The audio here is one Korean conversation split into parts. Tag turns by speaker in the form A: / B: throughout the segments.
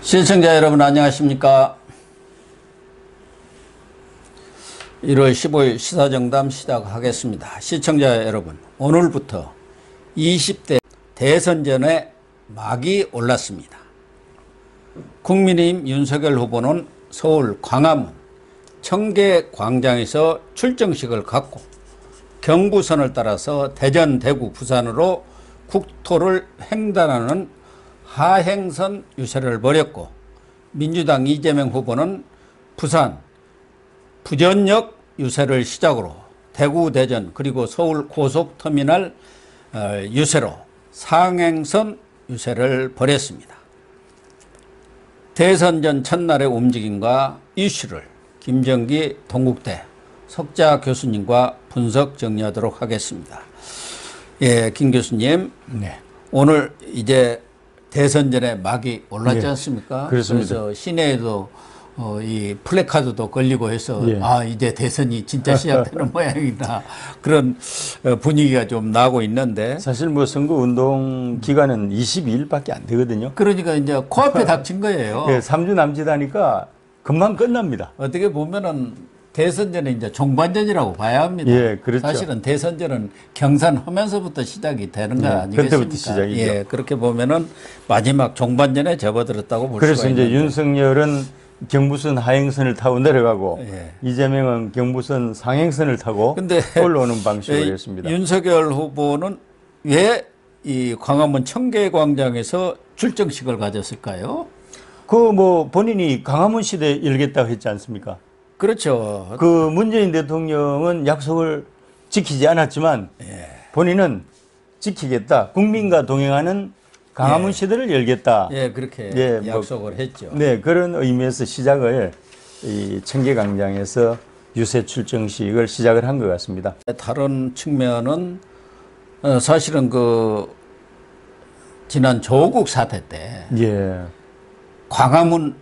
A: 시청자 여러분 안녕하십니까. 1월 15일 시사정담 시작하겠습니다. 시청자 여러분, 오늘부터 20대 대선전에 막이 올랐습니다. 국민의힘 윤석열 후보는 서울 광화문 청계광장에서 출정식을 갖고 경부선을 따라서 대전, 대구, 부산으로 국토를 횡단하는 하행선 유세를 벌였고, 민주당 이재명 후보는 부산 부전역 유세를 시작으로 대구, 대전 그리고 서울 고속터미널 유세로 상행선 유세를 벌였습니다. 대선전 첫날의 움직임과 이슈를 김정기 동국대 석자 교수님과 분석 정리하도록 하겠습니다. 예, 김 교수님.
B: 네.
A: 오늘 이제 대선전에 막이 올랐지 않습니까?
B: 그렇습니다.
A: 그래서 시내에도 이 플래카드도 걸리고 해서
B: 예.
A: 이제 대선이 진짜 시작되는 모양이다. 그런 분위기가 좀 나고 있는데.
B: 사실 뭐 선거 운동 기간은 22일밖에 안 되거든요.
A: 그러니까 이제 코앞에 닥친 거예요.
B: 예, 3주 남짓하니까 금방 끝납니다.
A: 어떻게 보면은 대선전은 이제 종반전이라고 봐야 합니다.
B: 예, 그렇죠.
A: 사실은 대선전은 경선하면서부터 시작이 되는 거 아니겠습니까?
B: 그때부터 시작이죠.
A: 예, 그렇게 보면은 마지막 종반전에 접어들었다고 볼
B: 그래서
A: 수가
B: 이제
A: 있는데.
B: 윤석열은 경부선 하행선을 타고 내려가고,
A: 예.
B: 이재명은 경부선 상행선을 타고
A: 근데
B: 올라오는 방식으로 했습니다.
A: 윤석열 후보는 왜 이 광화문 청계광장에서 출정식을 가졌을까요?
B: 그 뭐 본인이 광화문 시대 열겠다고 했지 않습니까?
A: 그렇죠.
B: 그 문재인 대통령은 약속을 지키지 않았지만 본인은 지키겠다. 국민과 동행하는 광화문 시대를 열겠다.
A: 예, 그렇게
B: 예,
A: 약속을 했죠.
B: 네, 그런 의미에서 시작을 이 청계광장에서 유세 출정식을 시작을 한 것 같습니다.
A: 다른 측면은 사실은 그 지난 조국 사태 때
B: 예.
A: 광화문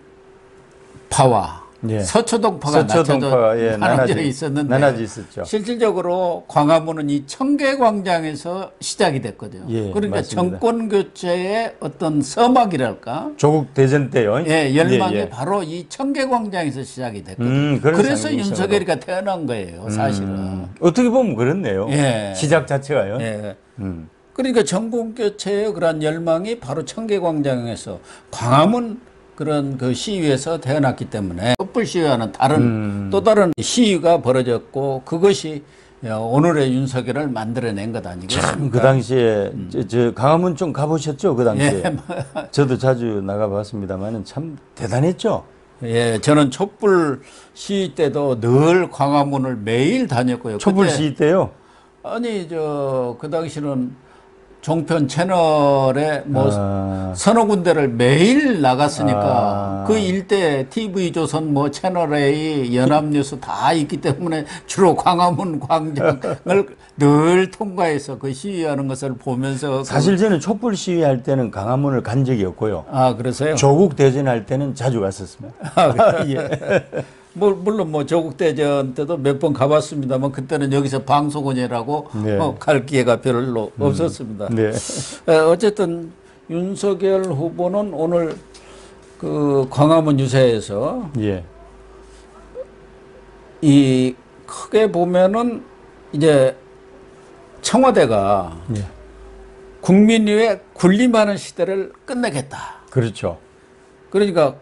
A: 파와
B: 예.
A: 서초동파가
B: 서초동파가 예,
A: 나눠져 있었는데
B: 나눠져 있었죠.
A: 실질적으로 광화문은 이 청계광장에서 시작이 됐거든요.
B: 예,
A: 그러니까
B: 맞습니다.
A: 정권 교체의 어떤 서막이랄까?
B: 조국 대전 때요.
A: 예, 열망이
B: 예, 예.
A: 바로 이 청계광장에서 시작이 됐거든요.
B: 그런
A: 그래서
B: 상징성으로.
A: 윤석열이가 태어난 거예요, 사실은.
B: 어떻게 보면 그렇네요.
A: 예.
B: 시작 자체가요.
A: 예.
B: 음.
A: 그러니까 정권 교체의 그런 열망이 바로 청계광장에서 광화문 그런 그 시위에서 태어났기 때문에 촛불 시위와는 다른 또 다른 시위가 벌어졌고, 그것이 오늘의 윤석열을 만들어낸 것 아니겠습니까?
B: 참 그 당시에 저 광화문 좀 가보셨죠? 그 당시에.
A: 예,
B: 저도 자주 나가봤습니다만은 참 대단했죠.
A: 예, 저는 촛불 시위 때도 늘 광화문을 매일 다녔고요.
B: 촛불
A: 그때
B: 시위 때요.
A: 아니 그 당시는 종편 채널에 뭐 서너 군데를 매일 나갔으니까 그 일대 TV조선 뭐 채널A 연합뉴스 다 있기 때문에 주로 광화문 광장을 늘 통과해서 그 시위하는 것을 보면서
B: 사실 저는 촛불 시위할 때는 광화문을 간 적이 없고요.
A: 그러세요?
B: 조국 대전할 때는 자주 갔었습니다.
A: 예. 물론 뭐 조국 대전 때도 몇 번 가봤습니다만 그때는 여기서 방송원이라고
B: 네.
A: 갈 기회가 별로 없었습니다.
B: 네.
A: 어쨌든 윤석열 후보는 오늘 그 광화문 유세에서
B: 예.
A: 이 크게 보면은 이제 청와대가
B: 예.
A: 국민 위에 군림하는 시대를 끝내겠다.
B: 그렇죠.
A: 그러니까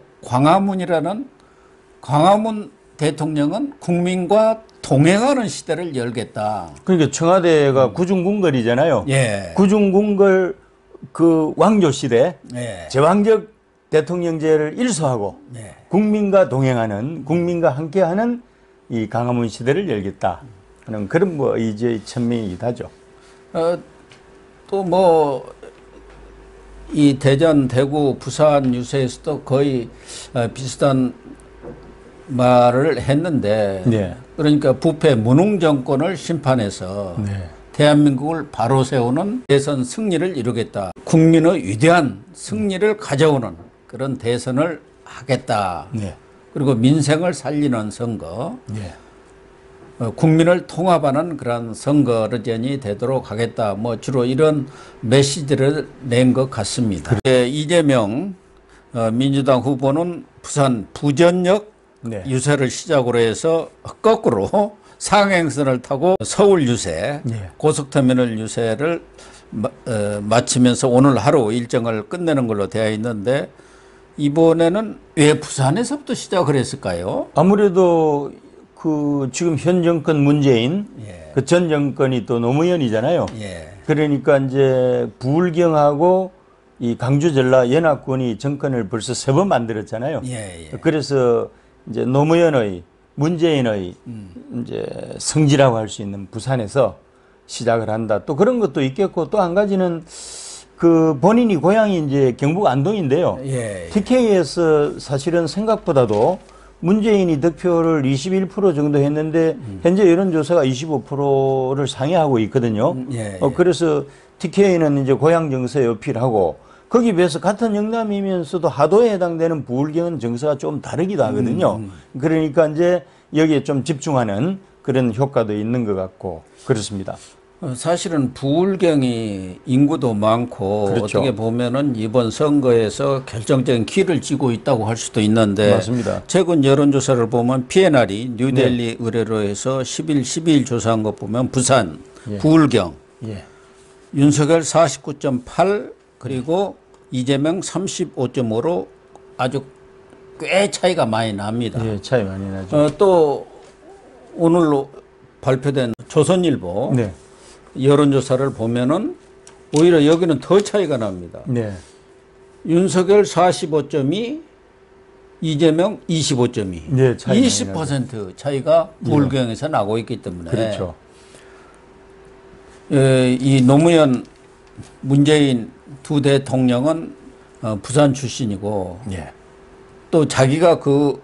A: 광화문 대통령은 국민과 동행하는 시대를 열겠다.
B: 그러니까 청와대가 구중궁궐이잖아요.
A: 예.
B: 구중궁궐 그 왕조 시대
A: 예.
B: 제왕적 대통령제를 일소하고
A: 예.
B: 국민과 동행하는, 국민과 함께하는 이 광화문 시대를 열겠다 하는 그런 뭐 의지의 천명이기도 하죠.
A: 또 뭐 이 대전, 대구, 부산 유세에서도 거의 비슷한 말을 했는데,
B: 네.
A: 그러니까 부패 무능 정권을 심판해서
B: 네.
A: 대한민국을 바로 세우는 대선 승리를 이루겠다. 국민의 위대한 승리를 가져오는 그런 대선을 하겠다.
B: 네.
A: 그리고 민생을 살리는 선거,
B: 네.
A: 국민을 통합하는 그런 선거전이 되도록 하겠다. 뭐 주로 이런 메시지를 낸 것 같습니다. 이재명 민주당 후보는 부산 부전역
B: 네.
A: 유세를 시작으로 해서 거꾸로 상행선을 타고 서울 유세,
B: 네.
A: 고속터미널 유세를 마치면서 오늘 하루 일정을 끝내는 걸로 되어 있는데 이번에는 왜 부산에서부터 시작을 했을까요?
B: 아무래도 그 지금 현 정권 문재인
A: 예.
B: 그 전 정권이 또 노무현이잖아요.
A: 예.
B: 그러니까 이제 부울경하고 이 강주 전라 연합군이 정권을 벌써 3번 만들었잖아요.
A: 예, 예.
B: 그래서 이제 노무현의 문재인의 이제 성지라고 할 수 있는 부산에서 시작을 한다. 또 그런 것도 있겠고 또 한 가지는 그 본인이 고향이 이제 경북 안동인데요.
A: 예, 예.
B: TK에서 사실은 생각보다도 문재인이 득표를 21% 정도 했는데 현재 여론조사가 25%를 상회하고 있거든요.
A: 예, 예.
B: 그래서 TK는 이제 고향 정서에 어필하고 거기에 비해서 같은 영남이면서도 하도에 해당되는 부울경은 정서가 좀 다르기도 하거든요. 그러니까 이제 여기에 좀 집중하는 그런 효과도 있는 것 같고 그렇습니다.
A: 사실은 부울경이 인구도 많고
B: 그렇죠.
A: 어떻게 보면은 이번 선거에서 결정적인 키를 쥐고 있다고 할 수도 있는데
B: 맞습니다.
A: 최근 여론조사를 보면 PNR이 뉴델리 의뢰로 해서 10일, 12일 조사한 것 보면 부산,
B: 예.
A: 부울경,
B: 예.
A: 윤석열 49.8 그리고 이재명 35.5로 아주 꽤 차이가 많이 납니다.
B: 예, 차이 많이 나죠.
A: 또 오늘로 발표된 조선일보
B: 네.
A: 여론조사를 보면은 오히려 여기는 더 차이가 납니다.
B: 네.
A: 윤석열 45.2, 이재명 25.2.
B: 네, 차이 많이
A: 20% 차이가 부울경에서 나고 있기 때문에
B: 그렇죠.
A: 이 노무현, 문재인 두 대통령은 부산 출신이고
B: 예.
A: 또 자기가 그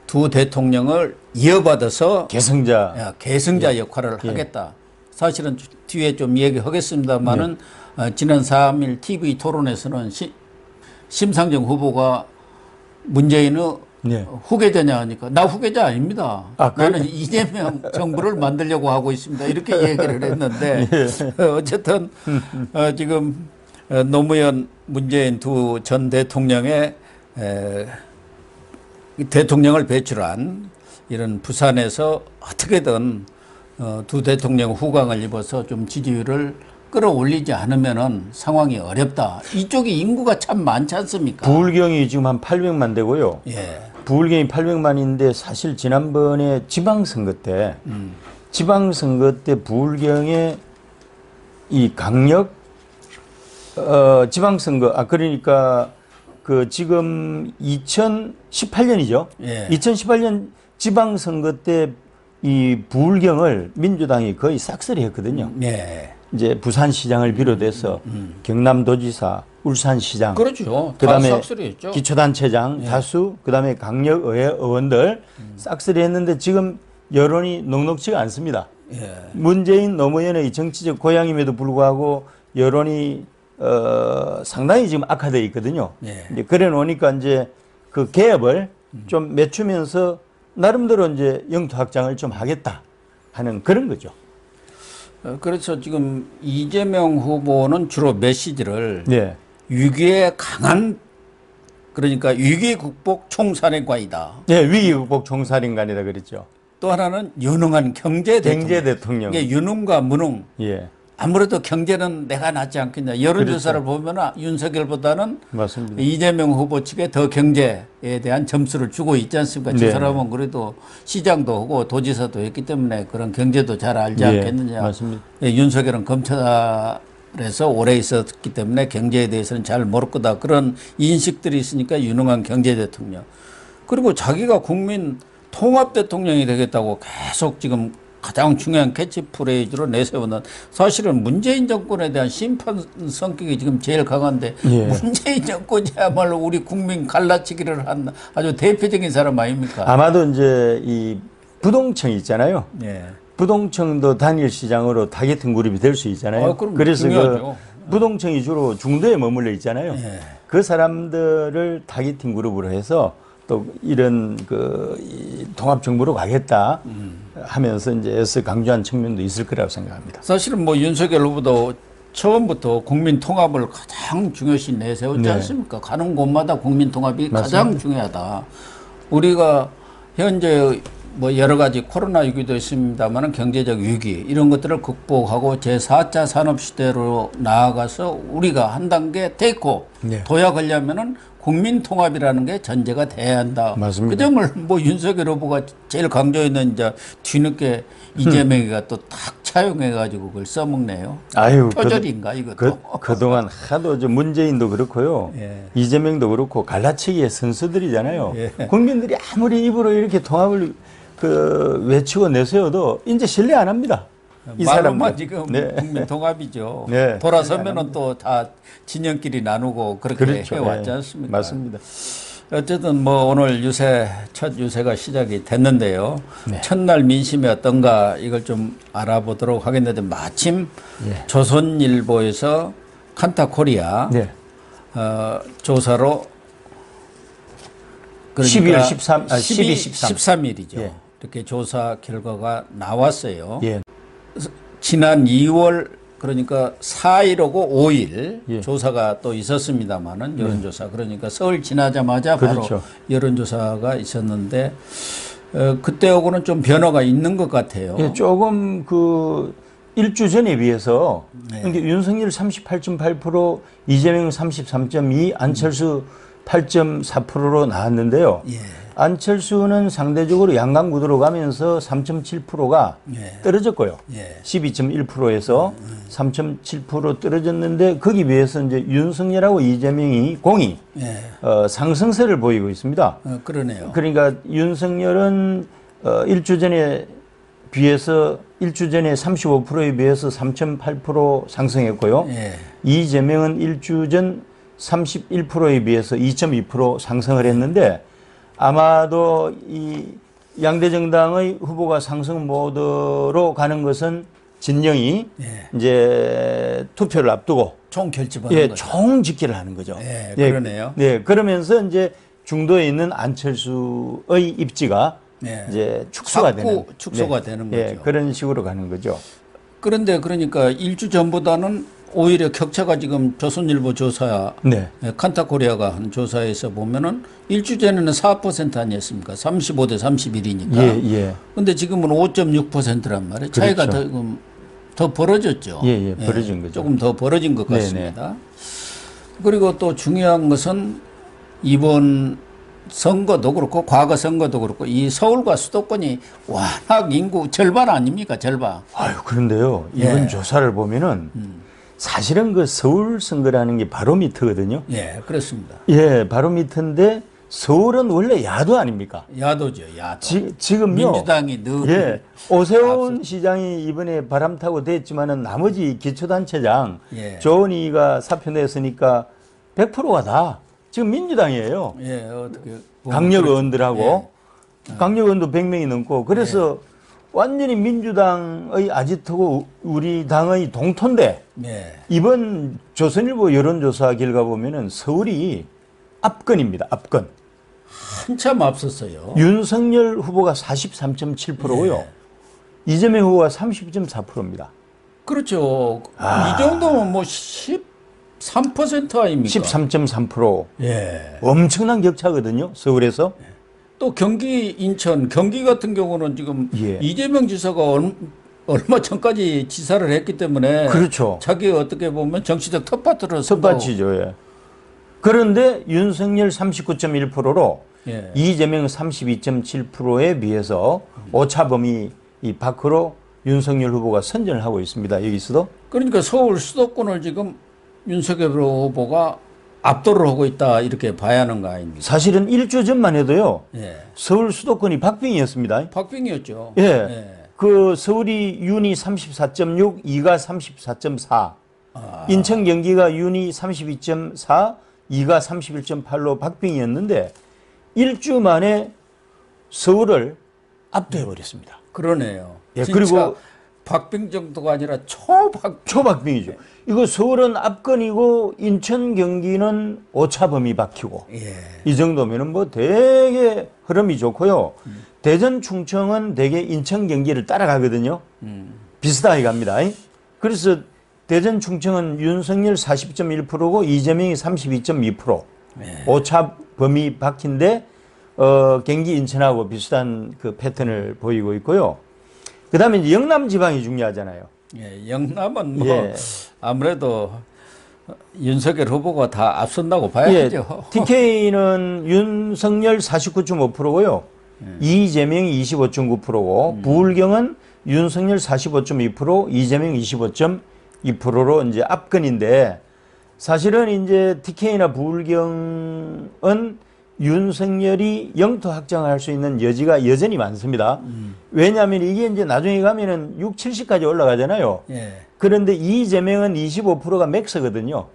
A: 두 대통령을 이어받아서
B: 개성자.
A: 계승자 역할을 하겠다. 사실은 뒤에 좀 얘기하겠습니다만은 지난 3일 TV 토론에서는 심상정 후보가 문재인의
B: 네.
A: 후계자냐 하니까 나 후계자 아닙니다.
B: 아,
A: 나는 이재명 정부를 만들려고 하고 있습니다. 이렇게 얘기를 했는데 어쨌든 지금 노무현 문재인 두 전 대통령의 대통령을 배출한 이런 부산에서 어떻게든 두 대통령 후광을 입어서 좀 지지율을 끌어올리지 않으면은 상황이 어렵다. 이쪽이 인구가 참 많지 않습니까?
B: 부울경이 지금 한 800만 되고요.
A: 예.
B: 부울경이 800만인데 사실 지난번에 지방선거 때 부울경의 이 강력 지방선거 그러니까 그 지금 2018년이죠.
A: 예.
B: 2018년 지방선거 때 이 부울경을 민주당이 거의 싹쓸이 했거든요.
A: 예.
B: 이제 부산시장을 비롯해서 경남도지사, 울산시장,
A: 그렇죠.
B: 그다음에
A: 다 싹쓸이했죠.
B: 기초단체장 다수, 그다음에 강력의회 의원들 싹쓸이 했는데 지금 여론이 녹록지가 않습니다.
A: 예.
B: 문재인 노무현의 정치적 고향임에도 불구하고 여론이 상당히 지금 악화되어 있거든요.
A: 예.
B: 이제 그래 놓으니까 이제 그 개업을 좀 맺추면서 나름대로 이제 영토 확장을 좀 하겠다 하는 그런 거죠.
A: 그래서 지금 이재명 후보는 주로 메시지를
B: 네.
A: 위기에 강한 그러니까 위기 극복 총사령관이다.
B: 네, 위기 극복 총사령관이다 그랬죠.
A: 또 하나는 유능한 경제
B: 대통령.
A: 이게 유능과 무능.
B: 예.
A: 아무래도 경제는 내가 낫지 않겠냐. 여론조사를 보면 윤석열보다는
B: 맞습니다.
A: 이재명 후보 측에 더 경제에 대한 점수를 주고 있지 않습니까? 저
B: 네.
A: 사람은 그래도 시장도 하고 도지사도 했기 때문에 그런 경제도 잘 알지
B: 예,
A: 않겠느냐.
B: 맞습니다.
A: 윤석열은 검찰에서 오래 있었기 때문에 경제에 대해서는 잘 모를 거다. 그런 인식들이 있으니까 유능한 경제 대통령. 그리고 자기가 국민 통합 대통령이 되겠다고 계속 지금 가장 중요한 캐치프레이즈로 내세우는 사실은 문재인 정권에 대한 심판 성격이 지금 제일 강한데
B: 예.
A: 문재인 정권이야말로 우리 국민 갈라치기를 한 아주 대표적인 사람 아닙니까?
B: 아마도 이제 이 부동층 있잖아요.
A: 예.
B: 부동층도 단일 시장으로 타겟팅 그룹이 될 수 있잖아요.
A: 그럼
B: 그래서
A: 중요하죠.
B: 그 부동층이 주로 중도에 머물러 있잖아요.
A: 예.
B: 그 사람들을 타겟팅 그룹으로 해서 또 이런 이 통합 정부로 가겠다 하면서 이제 애써 강조한 측면도 있을 거라고 생각합니다.
A: 사실은 뭐 윤석열 후보도 처음부터 국민 통합을 가장 중요시 내세웠지
B: 네.
A: 않습니까? 가는 곳마다 국민 통합이
B: 맞습니다.
A: 가장 중요하다. 우리가 현재 뭐 여러 가지 코로나 위기도 있습니다만 경제적 위기 이런 것들을 극복하고 제4차 산업시대로 나아가서 우리가 한 단계 테이크
B: 네.
A: 도약하려면은 국민 통합이라는 게 전제가 돼야 한다.
B: 맞습니다.
A: 그 점을 뭐 윤석열 후보가 제일 강조했는 이제 뒤늦게 이재명이가 또 탁 차용해가지고 그걸 써먹네요.
B: 아유,
A: 표절인가 이것도.
B: 그동안 하도 문재인도 그렇고요.
A: 예.
B: 이재명도 그렇고 갈라치기의 선수들이잖아요.
A: 예.
B: 국민들이 아무리 입으로 이렇게 통합을 외치고 내세워도 이제 신뢰 안 합니다. 이
A: 말로만
B: 사람들.
A: 지금
B: 네.
A: 국민 통합이죠.
B: 네.
A: 돌아서면은 또 다 진영끼리 나누고 그렇게
B: 그렇죠.
A: 해왔지
B: 예.
A: 않습니까?
B: 맞습니다.
A: 어쨌든 뭐 오늘 첫 유세가 시작이 됐는데요.
B: 네.
A: 첫날 민심이 어떤가 이걸 좀 알아보도록 하겠는데 마침
B: 예.
A: 조선일보에서 칸타코리아
B: 네.
A: 조사로
B: 12월 12,
A: 13일이죠.
B: 예.
A: 이렇게 조사 결과가 나왔어요.
B: 예.
A: 지난 2월 그러니까 4일하고 5일
B: 예.
A: 조사가 또 있었습니다만은 여론조사 그러니까 서울 지나자마자 바로
B: 그렇죠.
A: 여론조사가 있었는데 그때하고는 좀 변화가 있는 것 같아요.
B: 예, 조금 일주 전에 비해서
A: 네.
B: 그러니까 윤석열 38.8%, 이재명 33.2%, 안철수 8.4%로 나왔는데요.
A: 예.
B: 안철수는 상대적으로 양강구도로 가면서 3.7%가
A: 예.
B: 떨어졌고요.
A: 예.
B: 12.1%에서 3.7% 떨어졌는데 거기 비해서 이제 윤석열하고 이재명이 공이
A: 예.
B: 상승세를 보이고 있습니다.
A: 그러네요.
B: 그러니까 윤석열은 일주 전에 35%에 비해서 3.8% 상승했고요.
A: 예.
B: 이재명은 일주 전 31%에 비해서 2.2% 상승을 했는데 아마도 이 양대 정당의 후보가 상승 모드로 가는 것은 진영이
A: 예.
B: 이제 투표를 앞두고
A: 총 결집하는
B: 예,
A: 거죠.
B: 총 집계를 하는 거죠.
A: 예, 그러네요.
B: 네, 그러면서 이제 중도에 있는 안철수의 입지가
A: 예.
B: 이제 축소가
A: 자꾸
B: 되는
A: 축소가 되는 거죠.
B: 예, 그런 식으로 가는 거죠.
A: 그런데 그러니까 일주 전보다는 오히려 격차가 지금 조선일보 조사
B: 네.
A: 칸타코리아가 한 조사에서 보면은 일주 전에는 4% 아니었습니까? 35대 31이니까.
B: 예, 예.
A: 근데 지금은 5.6%란 말이에요. 차이가
B: 그렇죠.
A: 더 벌어졌죠.
B: 예, 예, 벌어진 거죠.
A: 조금 더 벌어진 것
B: 네네.
A: 같습니다. 그리고 또 중요한 것은 이번 선거도 그렇고 과거 선거도 그렇고 이 서울과 수도권이 워낙 인구 절반 아닙니까? 절반.
B: 아유, 그런데요. 이번
A: 예.
B: 조사를 보면은 사실은 서울 선거라는 게 바로미터거든요.
A: 예, 그렇습니다.
B: 예, 바로미터인데 서울은 원래 야도 아닙니까?
A: 야도죠, 야도.
B: 지금요.
A: 민주당이 늘
B: 예, 오세훈 시장이 이번에 바람 타고 됐지만은 나머지 기초단체장
A: 예.
B: 조은희가 사표 냈으니까 100%가 다 지금 민주당이에요.
A: 예, 어떻게 보면
B: 강력
A: 그렇죠.
B: 의원들하고 강력 의원도 100명이 넘고 그래서 완전히 민주당의 아지트고 우리 당의 동토인데
A: 예.
B: 이번 조선일보 여론조사 결과 보면은 서울이 압권입니다. 압권.
A: 한참 앞섰어요.
B: 윤석열 후보가 43.7%고요. 이재명 후보가 30.4%입니다.
A: 그렇죠. 이 정도면 뭐 13% 아닙니까?
B: 13.3%.
A: 예.
B: 엄청난 격차거든요. 서울에서.
A: 또 경기, 인천, 경기 같은 경우는 지금
B: 예.
A: 이재명 지사가 얼마 전까지 지사를 했기 때문에
B: 그렇죠.
A: 자기 어떻게 보면 정치적 텃밭으로
B: 텃밭이죠. 예. 그런데 윤석열 39.1%로
A: 예.
B: 이재명 32.7%에 비해서 오차범위 이 밖으로 윤석열 후보가 선전을 하고 있습니다. 여기서도.
A: 그러니까 서울 수도권을 지금 윤석열 후보가 압도를 하고 있다 이렇게 봐야 하는 거 아닙니까?
B: 사실은 일주 전만 해도요.
A: 예.
B: 서울 수도권이 박빙이었습니다.
A: 박빙이었죠.
B: 예. 그 서울이 윤이 34.6, 이가 34.4. 인천 경기가 윤이 32.4, 이가 31.8로 박빙이었는데 일주 만에 서울을 압도해 버렸습니다.
A: 그러네요.
B: 예,
A: 진짜
B: 그리고
A: 박빙 정도가 아니라
B: 초박빙이죠. 이거 서울은 압권이고 인천 경기는 오차범위 박히고
A: 예.
B: 이 정도면은 뭐 되게 흐름이 좋고요. 대전 충청은 대개 인천 경기를 따라가거든요. 비슷하게 갑니다. 그래서 대전 충청은 윤석열 40.1%고 이재명이 32.2%. 오차 범위 바뀐데 경기 인천하고 비슷한 그 패턴을 보이고 있고요. 그다음에 이제 영남 지방이 중요하잖아요.
A: 예, 영남은 뭐
B: 예.
A: 아무래도 윤석열 후보가 다 앞선다고
B: 예,
A: 봐야죠.
B: TK는 윤석열 49.5%고요. 이재명이 25.9%고 부울경은 윤석열 45.2%, 이재명 25.2%로 이제 앞건인데 사실은 이제 TK나 부울경은 윤석열이 영토 확장을 할 수 있는 여지가 여전히 많습니다. 왜냐하면 이게 이제 나중에 가면은 6, 70까지 올라가잖아요.
A: 예.
B: 그런데 이재명은 25%가 맥스거든요.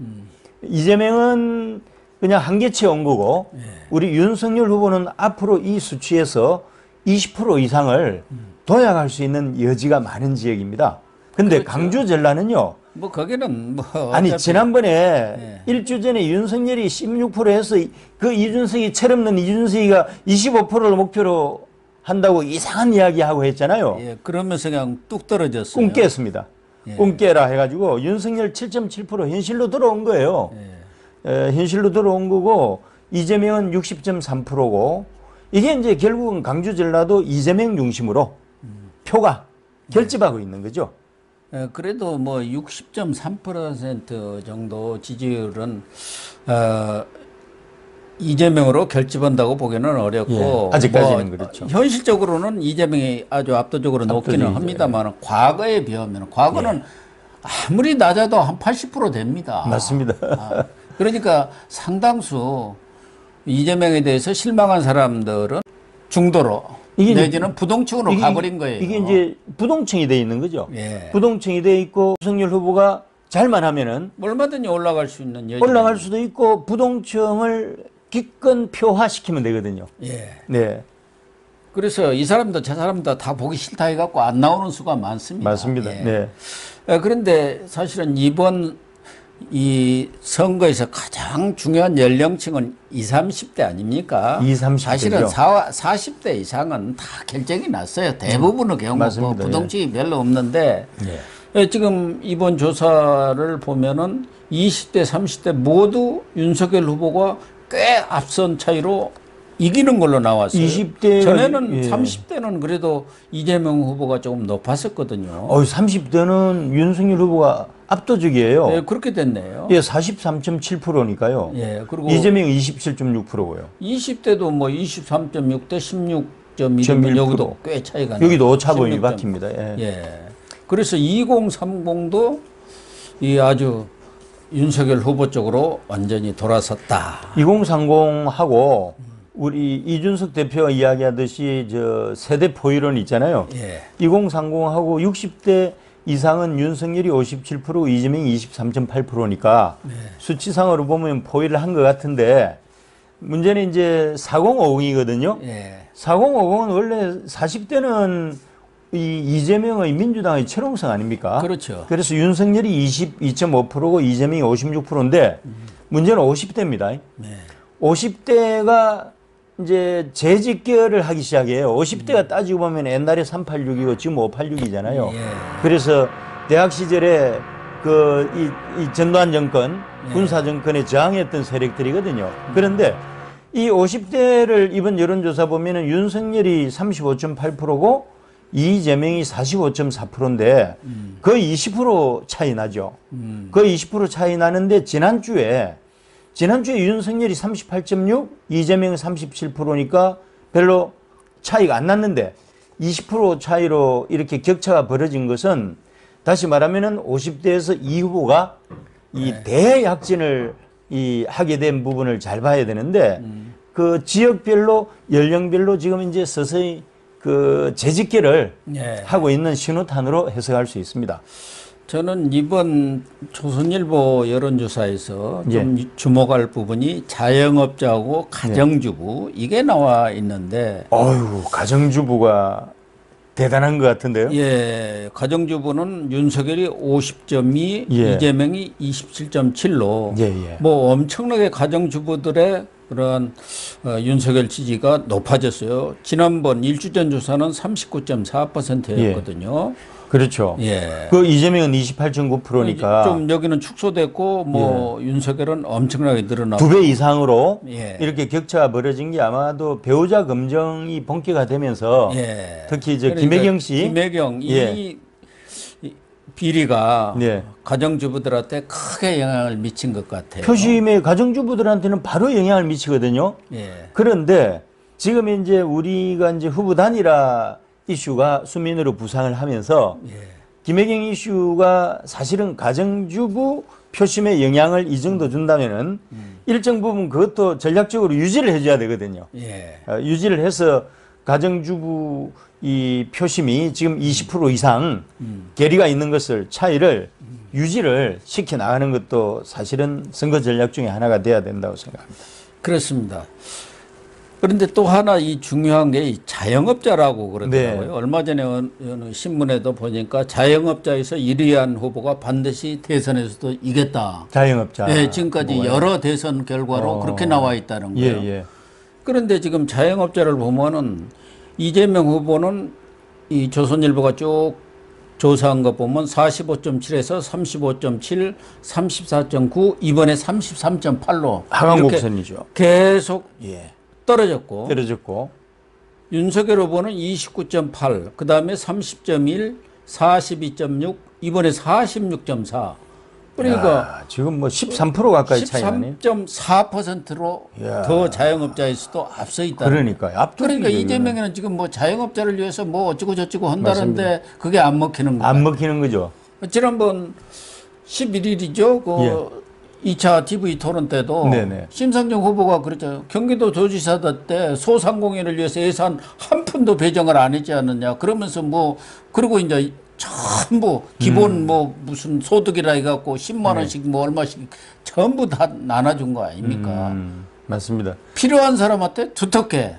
B: 이재명은 그냥 한계치에 온 거고 우리 윤석열 후보는 앞으로 이 수치에서 20% 이상을 도약할 수 있는 여지가 많은 지역입니다. 근데
A: 그렇죠.
B: 강주 전라는요.
A: 뭐 거기는 뭐
B: 아니
A: 어차피
B: 지난번에 일주 전에 윤석열이 16% 해서 그 이준석이 철없는 이준석이가 25%를 목표로 한다고 이상한 이야기하고 했잖아요.
A: 예, 그러면서 그냥 뚝 떨어졌어요.
B: 꿈 깼습니다. 꿈 깨라 해가지고 윤석열 7.7% 현실로 들어온 거예요. 현실로 들어온 거고 이재명은 60.3%고 이게 이제 결국은 강주 전라도 이재명 중심으로 표가 결집하고 있는 거죠.
A: 예, 그래도 뭐 60.3% 정도 지지율은 이재명으로 결집한다고 보기는 어렵고
B: 예, 아직까지는 그렇죠.
A: 현실적으로는 이재명이 아주 압도적으로 높기는
B: 압도적이죠.
A: 합니다만 과거에 비하면 과거는 아무리 낮아도 한 80% 됩니다.
B: 맞습니다.
A: 그러니까 상당수 이재명에 대해서 실망한 사람들은 중도로
B: 이게
A: 내지는 부동층으로 가버린 거예요.
B: 이게 이제 부동층이 돼 있는 거죠.
A: 예.
B: 부동층이 돼 있고 윤석열 후보가 잘만 하면은
A: 얼마든지 올라갈 수 있는 여지.
B: 올라갈 수도 있고 부동층을 기권 표화시키면 되거든요.
A: 예.
B: 네,
A: 그래서 이 사람도 저 사람도 다 보기 싫다 해갖고 안 나오는 수가 많습니다.
B: 맞습니다.
A: 예.
B: 네,
A: 그런데 사실은 이번 이 선거에서 가장 중요한 연령층은 20, 30대 아닙니까?
B: 20, 30대 죠.
A: 사실은 40대 이상은 다 결정이 났어요. 대부분의 경우 뭐
B: 맞습니다.
A: 부동층이 별로 없는데 지금 이번 조사를 보면은 20대, 30대 모두 윤석열 후보가 꽤 앞선 차이로 이기는 걸로 나왔어요.
B: 20대 가
A: 전에는 30대는 그래도 이재명 후보가 조금 높았었거든요.
B: 30대는 윤석열 후보가 압도적이에요.
A: 네, 그렇게 됐네요.
B: 예, 43.7%니까요.
A: 예, 그리고
B: 이재명 27.6%고요.
A: 20대도 뭐 23.6대 16.1 여기도 꽤 차이가 나요.
B: 여기도 오차 범위 바뀝니다. 예.
A: 예. 그래서 2030도 이 아주 윤석열 후보 쪽으로 완전히 돌아섰다.
B: 2030하고 우리 이준석 대표가 이야기하듯이 저 세대 포이론 있잖아요.
A: 예.
B: 2030하고 60대 이상은 윤석열이 57%, 이재명이 23.8%니까 수치상으로 보면 포위를 한 것 같은데 문제는 이제 4050이거든요.
A: 예.
B: 4050은 원래 40대는 이재명의 민주당의 철옹성 아닙니까?
A: 그렇죠.
B: 그래서 윤석열이 22.5%고 이재명이 56%인데 문제는 50대입니다.
A: 네.
B: 50대가 이제 재집결을 하기 시작해요. 50대가 따지고 보면 옛날에 386이고 지금 586이잖아요.
A: 예.
B: 그래서 대학 시절에 이 전두환 정권, 군사 정권에 저항했던 세력들이거든요. 그런데 이 50대를 이번 여론조사 보면은 윤석열이 35.8%고 이재명이 45.4%인데 거의 20% 차이 나죠. 거의 20% 차이 나는데 지난주에 윤석열이 38.6, 이재명이 37%니까 별로 차이가 안 났는데 20% 차이로 이렇게 격차가 벌어진 것은 다시 말하면은 50대에서 이 후보가 이 대약진을 하게 된 부분을 잘 봐야 되는데 그 지역별로 연령별로 지금 이제 서서히 그 재집결을 하고 있는 신호탄으로 해석할 수 있습니다.
A: 저는 이번 조선일보 여론조사에서 좀 주목할 부분이 자영업자하고 가정주부 이게 나와 있는데
B: 어휴, 가정주부가 대단한 것 같은데요.
A: 예, 가정주부는 윤석열이 50.2, 이재명이 27.7로 뭐 엄청나게 가정주부들의 그런 윤석열 지지가 높아졌어요. 지난번 일주전 조사는 39.4%였거든요.
B: 그렇죠.
A: 예.
B: 그 이재명은 28.9%니까
A: 좀 여기는 축소됐고 뭐 윤석열은 엄청나게 늘어나고
B: 2배 이상으로
A: 예.
B: 이렇게 격차가 벌어진 게 아마도 배우자 검증이 본격화 되면서
A: 예.
B: 특히 이제
A: 그러니까
B: 김혜경 씨
A: 김혜경
B: 예.
A: 이 비리가
B: 예.
A: 가정주부들한테 크게 영향을 미친 것 같아요.
B: 표심의 가정주부들한테는 바로 영향을 미치거든요.
A: 예.
B: 그런데 지금 이제 우리가 이제 후보 단일화 이슈가 수민으로 부상을 하면서
A: 예.
B: 김혜경 이슈가 사실은 가정주부 표심에 영향을 이 정도 준다면은 일정 부분 그것도 전략적으로 유지를 해줘야 되거든요.
A: 예.
B: 유지를 해서 가정주부 이 표심이 지금 20% 이상 괴리가 있는 것을 차이를 유지를 시켜 나가는 것도 사실은 선거 전략 중에 하나가 돼야 된다고 생각합니다.
A: 그렇습니다. 그런데 또 하나 이 중요한 게 이 자영업자라고 그러더라고요.
B: 네.
A: 얼마 전에 어느 신문에도 보니까 자영업자에서 1위한 후보가 반드시 대선에서도 이겼다.
B: 자영업자.
A: 예, 지금까지
B: 뭐가요?
A: 여러 대선 결과로 그렇게 나와 있다는 거예요.
B: 예, 예.
A: 그런데 지금 자영업자를 보면은 이재명 후보는 이 조선일보가 쭉 조사한 거 보면 45.7에서 35.7, 34.9, 이번에 33.8로
B: 하강곡선이죠.
A: 계속
B: 예.
A: 떨어졌고
B: 떨어졌고.
A: 윤석열 후보는 29.8, 그 다음에 30.1, 42.6, 이번에 46.4. 그러니까
B: 야, 지금 뭐 13% 가까이 차이 나네요.
A: 13.4%로
B: 야.
A: 더 자영업자에서도 앞서 있다.
B: 그러니까요. 압도적이죠,
A: 그러니까
B: 이거는.
A: 이재명이는 지금 뭐 자영업자를 위해서 뭐 어쩌고 저쩌고 한다는데 그게 안 먹히는 거예요.
B: 안 먹히는 거죠.
A: 지난번 11일이죠. 그 2차 TV 토론 때도
B: 네네.
A: 심상정 후보가 그랬죠. 경기도 도지사 때 소상공인을 위해서 예산 한 푼도 배정을 안 했지 않느냐. 그러면서 뭐 그리고 이제 전부 기본 뭐 무슨 소득이라 해갖고 10만 원씩 뭐 얼마씩 전부 다 나눠준 거 아닙니까?
B: 맞습니다.
A: 필요한 사람한테 두텁게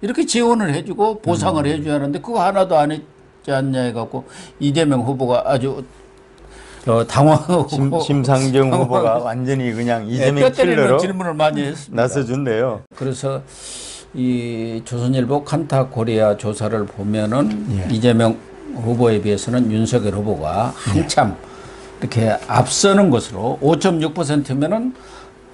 A: 이렇게 지원을 해주고 보상을 해줘야 하는데 그거 하나도 안 했지 않냐 해갖고 이재명 후보가 아주 당황하고
B: 심상정 후보가 완전히 그냥 이재명
A: 뼈 때리는
B: 킬러로
A: 질문을 많이 했습니다.
B: 나서준대요.
A: 그래서 이 조선일보 칸타 코리아 조사를 보면은 이재명 후보에 비해서는 윤석열 후보가 한참 이렇게 앞서는 것으로 5.6%면은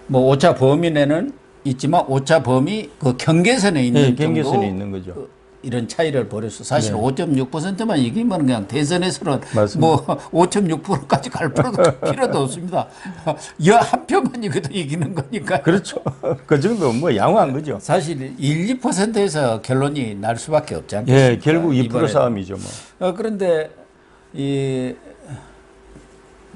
A: 뭐 오차 범위 내는 있지만 오차 범위 그 경계선에 있는 정도
B: 경계선에 있는 거죠.
A: 이런 차이를 벌여서 사실 5.6%만 이기면 그냥 대선에서는
B: 맞습니다.
A: 뭐 5.6%까지 갈 필요도 없습니다. 한 표만 이겨도 이기는 거니까.
B: 그렇죠. 그 정도 뭐 양호한 거죠.
A: 사실 1, 2%에서 결론이 날 수밖에 없지 않겠습니까?
B: 예, 결국 2%
A: 이번에도.
B: 싸움이죠. 뭐.
A: 그런데 이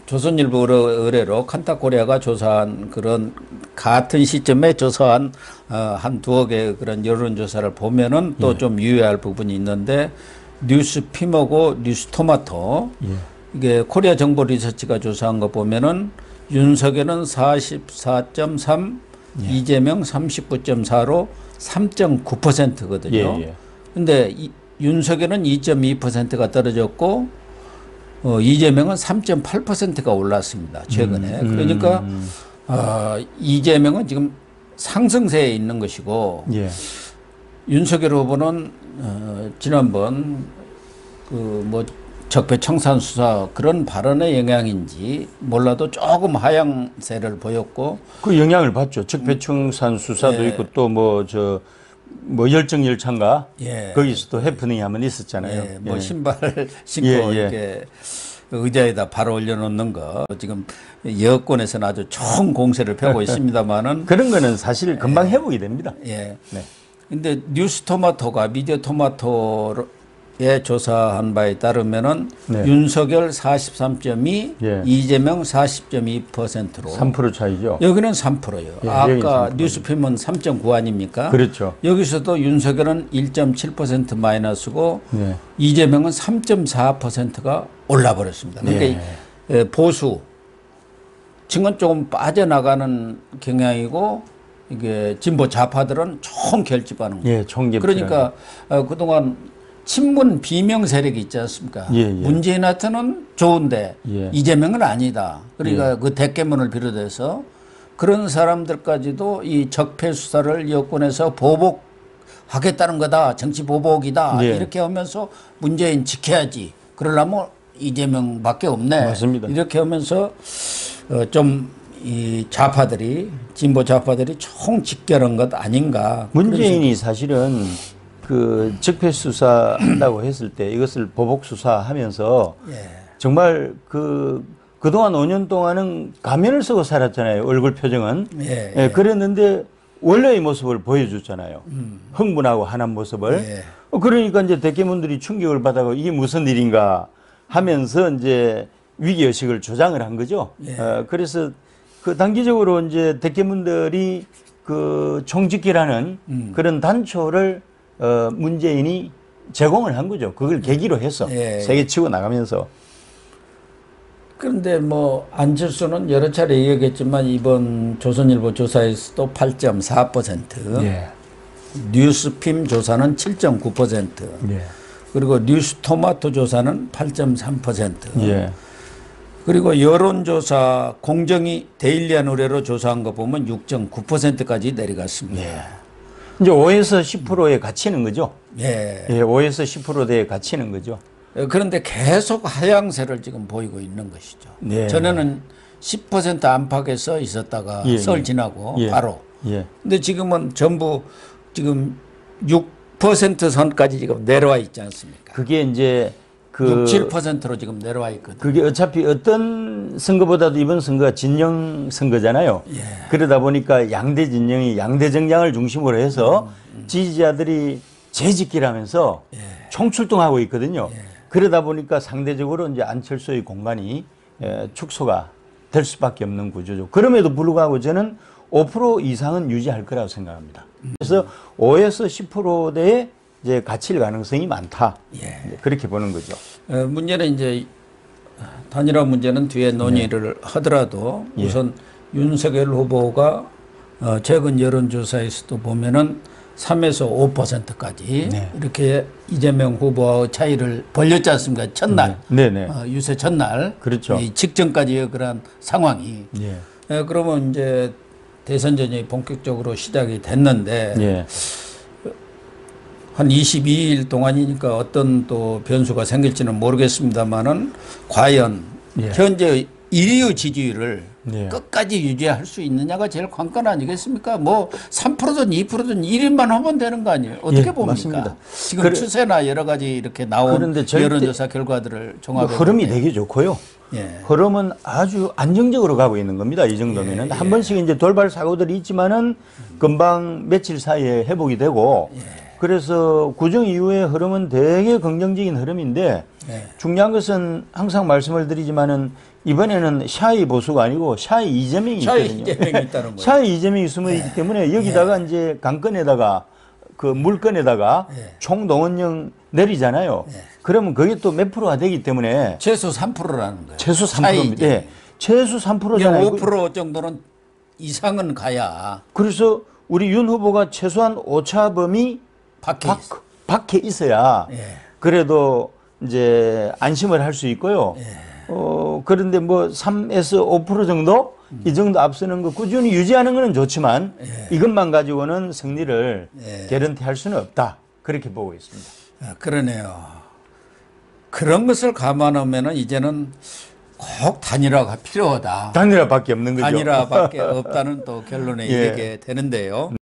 A: 조선일보 의뢰로 칸타코리아가 조사한 그런 같은 시점에 조사한 한 두어 개의 그런 여론조사를 보면은 또 좀 유의할 부분이 있는데 뉴스피머고 뉴스토마토 이게 코리아 정보 리서치가 조사한 거 보면은 윤석열은 44.3, 이재명 39.4로 3.9%거든요. 근데 윤석열은 2.2%가 떨어졌고 이재명은 3.8%가 올랐습니다. 최근에. 그러니까 이재명은 지금 상승세에 있는 것이고 윤석열 후보는 지난번 그 뭐 적폐청산 수사 그런 발언의 영향인지 몰라도 조금 하향세를 보였고
B: 그 영향을 받죠. 적폐청산 수사도 있고 또 뭐 열정열차인가 거기서 또 해프닝이 한번 있었잖아요.
A: 뭐 신발 신고 이렇게 의자에다 바로 올려놓는 거 지금 여권에서는 아주 총 공세를 펴고 있습니다만은
B: 그런 거는 사실 금방 회복이 됩니다.
A: 근데 뉴스토마토가 미디어토마토에 조사한 바에 따르면은 윤석열 43.2, 이재명 40.2%로
B: 3% 차이죠.
A: 여기는 3%예요. 아까 뉴스피면 3.9 아닙니까?
B: 그렇죠.
A: 여기서도 윤석열은 1.7% 마이너스고 이재명은 3.4%가 올라버렸습니다. 그러니까 보수 층은 조금 빠져나가는 경향이고 이게 진보 좌파들은 총 결집하는 거예요. 그러니까 그동안 친문 비명 세력이 있지 않습니까? 문재인한테는 좋은데 이재명은 아니다. 그러니까 그 대깨문을 비롯해서 그런 사람들까지도 이 적폐 수사를 여권에서 보복하겠다는 거다. 정치 보복이다. 이렇게 하면서 문재인 지켜야지. 그러려면 이재명밖에 없네.
B: 맞습니다.
A: 이렇게 하면서 좀 이 좌파들이 진보 좌파들이 총 직결한 것 아닌가.
B: 문재인이 사실은 그 적폐 수사한다고 했을 때 이것을 보복 수사하면서
A: 예.
B: 정말 그동안 5년 동안은 가면을 쓰고 살았잖아요. 얼굴 표정은.
A: 예,
B: 예, 그랬는데 원래의 모습을 보여줬잖아요. 흥분하고 하는 모습을.
A: 예.
B: 그러니까 이제 대개문들이 충격을 받아고 이게 무슨 일인가 하면서 이제 위기의식을 조장을 한 거죠.
A: 예.
B: 그래서 그 단기적으로 이제 대개문들이 그 총집기라는 그런 단초를 문재인이 제공을 한 거죠. 그걸 계기로 해서
A: 예.
B: 세계 치고 나가면서.
A: 그런데 뭐 안철수는 여러 차례 얘기했지만 이번 조선일보 조사에서도 8.4%,
B: 예.
A: 뉴스핌 조사는 7.9%,
B: 예.
A: 그리고 뉴스토마토 조사는 8.3%,
B: 예.
A: 그리고 여론조사 공정위 데일리한 의뢰로 조사한 거 보면 6.9%까지 내려갔습니다.
B: 예. 이제 5에서 10%에 갇히는 거죠.
A: 예.
B: 예, 5에서 10%대에 갇히는 거죠.
A: 그런데 계속 하향세를 지금 보이고 있는 것이죠.
B: 네.
A: 전에는 10% 안팎에서 있었다가
B: 예,
A: 설
B: 예.
A: 지나고
B: 예.
A: 바로.
B: 예.
A: 근데 지금은 전부 지금 6% 선까지 지금 내려와 있지 않습니까?
B: 그게 이제
A: 6, 7%로 지금 내려와 있거든요.
B: 그게 어차피 어떤 선거보다도 이번 선거가 진영 선거잖아요.
A: 예.
B: 그러다 보니까 양대 진영이 양대 정당을 중심으로 해서 지지자들이 재집기라면서 총출동하고 있거든요. 그러다 보니까 상대적으로 이제 안철수의 공간이 축소가 될 수밖에 없는 구조죠. 그럼에도 불구하고 저는 5% 이상은 유지할 거라고 생각합니다. 그래서 5에서 10%대에 이제 갇힐 가능성이 많다.
A: 예.
B: 그렇게 보는 거죠.
A: 문제는 이제 단일화 문제는 뒤에 논의를 하더라도
B: 예.
A: 우선 윤석열 후보가 최근 여론조사에서도 보면은 3에서 5%까지
B: 네.
A: 이렇게 이재명 후보와 차이를 벌렸지 않습니까? 첫날.
B: 네네.
A: 유세 첫날.
B: 그렇죠.
A: 이 직전까지의 그런 상황이.
B: 예.
A: 그러면 이제 대선전이 본격적으로 시작이 됐는데
B: 예.
A: 한 22일 동안이니까 어떤 또 변수가 생길지는 모르겠습니다만은 과연
B: 예.
A: 현재 1위의 지지율을
B: 예.
A: 끝까지 유지할 수 있느냐가 제일 관건 아니겠습니까? 뭐 3%든 2%든 1위만 하면 되는 거 아니에요? 어떻게
B: 예,
A: 봅니까?
B: 맞습니다.
A: 지금 추세나 여러 가지 이렇게 나온
B: 그런데 절대
A: 여론조사 결과들을 종합해
B: 흐름이
A: 볼 때.
B: 되게 좋고요.
A: 예.
B: 흐름은 아주 안정적으로 가고 있는 겁니다. 이 정도면은. 한 번씩 이제 돌발 사고들이 있지만은 금방 며칠 사이에 회복이 되고 그래서 구정 이후의 흐름은 되게 긍정적인 흐름인데 중요한 것은 항상 말씀을 드리지만은 이번에는 샤이 보수가 아니고 샤이 이재명이
A: 샤이
B: 있거든요.
A: 이재명이 있다는 거예요.
B: 샤이 이재명이 숨어 있기 때문에 여기다가 이제 강건에다가 그 물건에다가 총동원령 내리잖아요. 그러면 그게 또 몇 프로가 되기 때문에
A: 최소 3%라는 거예요.
B: 최소 3%입니다. 예. 최소 3%잖아요.
A: 5% 정도는 이상은 가야
B: 그래서 우리 윤 후보가 최소한 오차범위 밖에 있어야 그래도 이제 안심을 할 수 있고요. 그런데 뭐 3에서 5% 정도 이 정도 앞서는 거 꾸준히 유지하는 것은 좋지만 이것만 가지고는 승리를 개런티할 수는 없다. 그렇게 보고 있습니다.
A: 그러네요. 그런 것을 감안하면은 이제는 꼭 단일화가 필요하다.
B: 단일화밖에 없는 거죠.
A: 단일화밖에 없다는 또 결론에
B: 예.
A: 이르게 되는데요.